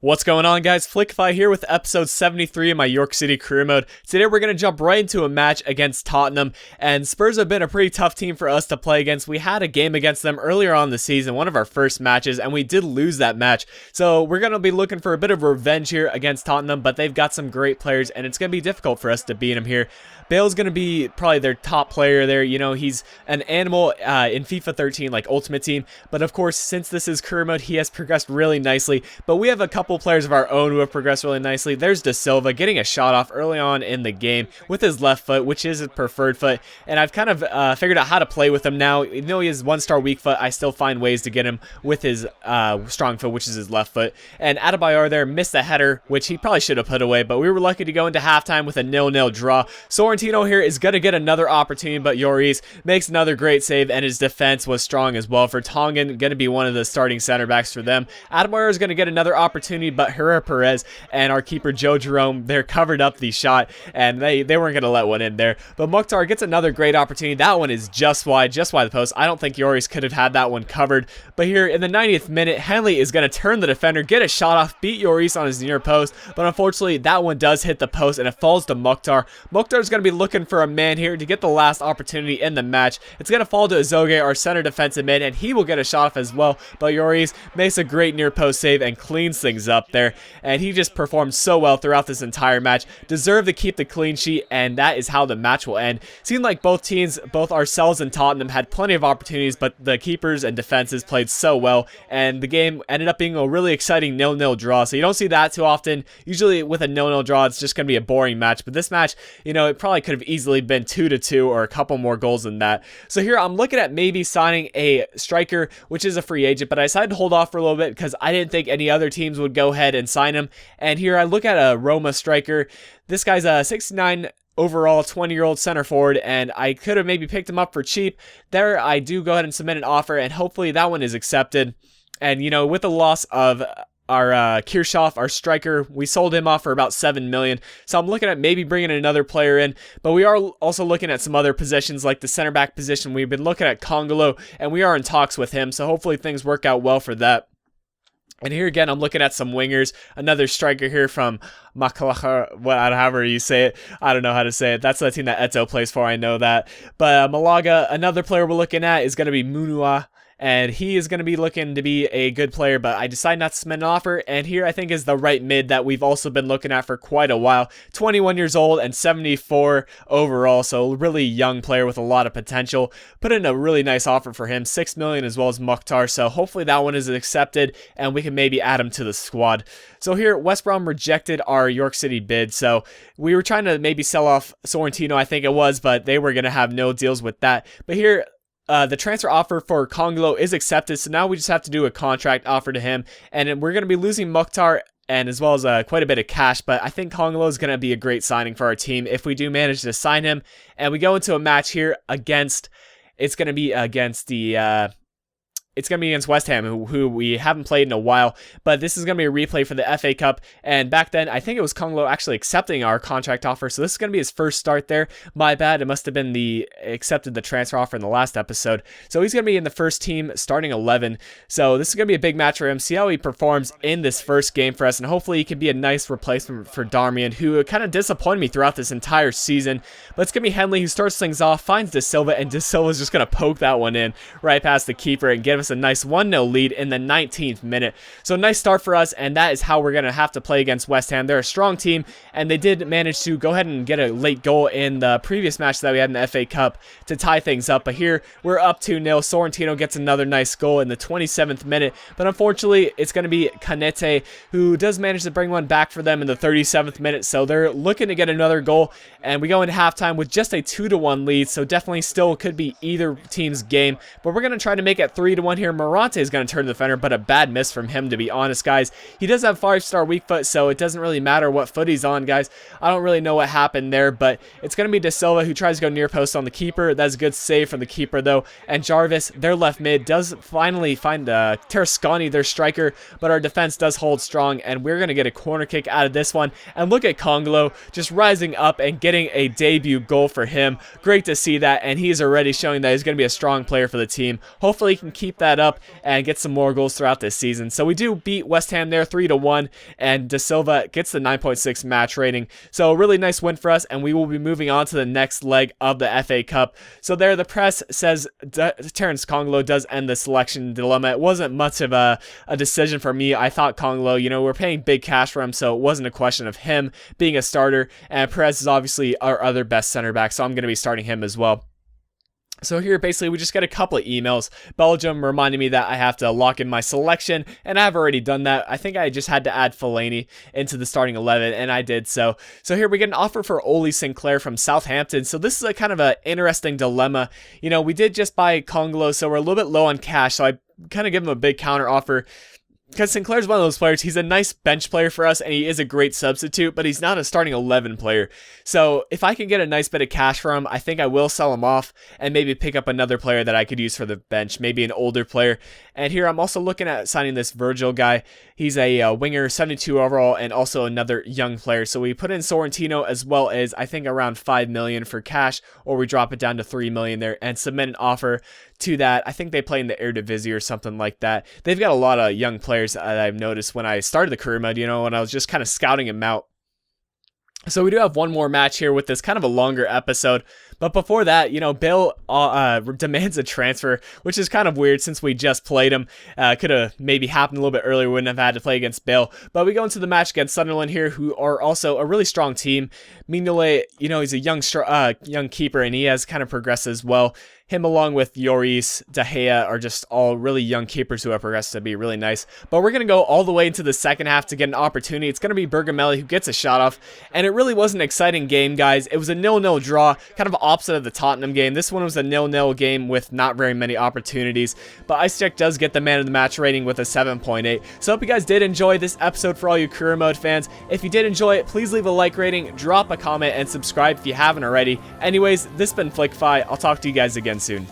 What's going on, guys? Flickify here with episode 73 of my York City career mode. Today we're going to jump right into a match against Tottenham, and Spurs have been a pretty tough team for us to play against. We had a game against them earlier on in the season, one of our first matches, and we did lose that match. So we're going to be looking for a bit of revenge here against Tottenham, but they've got some great players, and it's going to be difficult for us to beat them here. Bale's going to be probably their top player there. You know, he's an animal in FIFA 13, like Ultimate Team. But of course, since this is career mode, he has progressed really nicely. But we have a couple players of our own who have progressed really nicely. There's De Silva getting a shot off early on in the game with his left foot, which is his preferred foot. And I've kind of figured out how to play with him now. Even though he has 1-star weak foot, I still find ways to get him with his strong foot, which is his left foot. And Adebayor there missed the header, which he probably should have put away. But we were lucky to go into halftime with a 0-0 draw. Sorrentino here is going to get another opportunity, but Lloris makes another great save, and his defense was strong as well. For Tongan, going to be one of the starting center backs for them. Adebayor is going to get another opportunity, but Herrera Perez and our keeper Joe Jerome, they're covered up the shot, and they weren't going to let one in there. But Mukhtar gets another great opportunity. That one is just wide the post. I don't think Lloris could have had that one covered. But here in the 90th minute, Henley is going to turn the defender, get a shot off, beat Lloris on his near post, but unfortunately that one does hit the post, and it falls to Mukhtar. Mukhtar is going to be looking for a man here to get the last opportunity in the match. It's going to fall to Azogue, our center defensive mid, and he will get a shot off as well. But Lloris makes a great near post save and cleans things up there, and he just performed so well throughout this entire match. Deserved to keep the clean sheet, and that is how the match will end. Seemed like both teams, both ourselves and Tottenham, had plenty of opportunities, but the keepers and defenses played so well, and the game ended up being a really exciting 0-0 draw. So you don't see that too often. Usually with a 0-0 draw, it's just going to be a boring match, but this match, you know, it probably could have easily been 2-2 or a couple more goals than that. So here I'm looking at maybe signing a striker, which is a free agent, but I decided to hold off for a little bit because I didn't think any other teams would go ahead and sign him. And here I look at a Roma striker. This guy's a 69 overall 20-year-old center forward, and I could have maybe picked him up for cheap. There I do go ahead and submit an offer, and hopefully that one is accepted. And you know, with the loss of our Kirchhoff, our striker, we sold him off for about 7 million. So I'm looking at maybe bringing another player in, but we are also looking at some other positions like the center back position. We've been looking at Congolo, and we are in talks with him, so hopefully things work out well for that. And here again, I'm looking at some wingers. Another striker here from Malaga, however you say it. I don't know how to say it. That's the team that Eto plays for. I know that. But Malaga, another player we're looking at is going to be Munua. And he is going to be looking to be a good player, but I decided not to submit an offer. And here I think is the right mid that we've also been looking at for quite a while. 21 years old and 74 overall, so really young player with a lot of potential. Put in a really nice offer for him, 6 million as well as Mukhtar. So hopefully that one is accepted and we can maybe add him to the squad. So here West Brom rejected our York City bid. So we were trying to maybe sell off Sorrentino, I think it was, but they were going to have no deals with that. But here the transfer offer for Congolo is accepted, so now we just have to do a contract offer to him, and we're going to be losing Mukhtar and as well as quite a bit of cash, but I think Congolo is going to be a great signing for our team if we do manage to sign him. And we go into a match here against, it's going to be against West Ham, who we haven't played in a while, but this is going to be a replay for the FA Cup, and back then, I think it was Congolo actually accepting our contract offer, so this is going to be his first start there. My bad, it must have been accepted the transfer offer in the last episode. So he's going to be in the first team, starting 11, so this is going to be a big match for him. See how he performs in this first game for us, and hopefully he can be a nice replacement for Darmian, who kind of disappointed me throughout this entire season. But it's going to be Henley who starts things off, finds De Silva, and De Silva is just going to poke that one in right past the keeper and give us a nice 1-0 lead in the 19th minute. So nice start for us, and that is how we're going to have to play against West Ham. They're a strong team, and they did manage to go ahead and get a late goal in the previous match that we had in the FA Cup to tie things up. But here, we're up 2-0. Sorrentino gets another nice goal in the 27th minute, but unfortunately, it's going to be Canete who does manage to bring one back for them in the 37th minute, so they're looking to get another goal, and we go into halftime with just a 2-1 lead, so definitely still could be either team's game, but we're going to try to make it 3-1 here. Morante is going to turn the defender, but a bad miss from him, to be honest, guys. He does have 5-star weak foot, so it doesn't really matter what foot he's on, guys. I don't really know what happened there, but it's going to be De Silva who tries to go near post on the keeper. That's a good save from the keeper, though. And Jarvis, their left mid, does finally find Terrasconi, their striker, but our defense does hold strong, and we're going to get a corner kick out of this one. And look at Congolo just rising up and getting a debut goal for him. Great to see that, and he's already showing that he's going to be a strong player for the team. Hopefully he can keep that up and get some more goals throughout this season. So we do beat West Ham there 3-1, and De Silva gets the 9.6 match rating. So a really nice win for us, and we will be moving on to the next leg of the FA Cup. So there, the press says Terence Konglo does end the selection dilemma. It wasn't much of a decision for me. I thought Konglo, we're paying big cash for him, so it wasn't a question of him being a starter, and Perez is obviously our other best center back, so I'm going to be starting him as well. So here, basically, we just get a couple of emails. Belgium reminding me that I have to lock in my selection, and I've already done that. I think I just had to add Fellaini into the starting 11, and I did so. So here we get an offer for Ole Sinclair from Southampton. So this is a kind of an interesting dilemma. We did just buy Konglo, so we're a little bit low on cash, so I kind of give him a big counter offer. Because Sinclair's one of those players, he's a nice bench player for us, and he is a great substitute, but he's not a starting 11 player. So if I can get a nice bit of cash for him, I think I will sell him off and maybe pick up another player that I could use for the bench, maybe an older player. And here I'm also looking at signing this Virgil guy. He's a winger, 72 overall, and also another young player. So we put in Sorrentino as well as, I think, around 5 million for cash, or we drop it down to 3 million there and submit an offer to that. I think they play in the Eredivisie or something like that. They've got a lot of young players that I've noticed when I started the career mode, when I was just kind of scouting them out. So we do have one more match here with this kind of a longer episode. But before that, Bale demands a transfer, which is kind of weird since we just played him. Could have maybe happened a little bit earlier. We wouldn't have had to play against Bale. But we go into the match against Sunderland here, who are also a really strong team. Mignolet, he's a young keeper, and he has kind of progressed as well. Him along with Lloris, De Gea are just all really young keepers who have progressed to be really nice. But we're going to go all the way into the second half to get an opportunity. It's going to be Bergamelli who gets a shot off. And it really was an exciting game, guys. It was a 0-0 draw, kind of opposite of the Tottenham game. This one was a 0-0 game with not very many opportunities. But Icecheck does get the man of the match rating with a 7.8. So I hope you guys did enjoy this episode for all you career mode fans. If you did enjoy it, please leave a like rating, drop a comment, and subscribe if you haven't already. Anyways, this has been FlickFi. I'll talk to you guys again soon.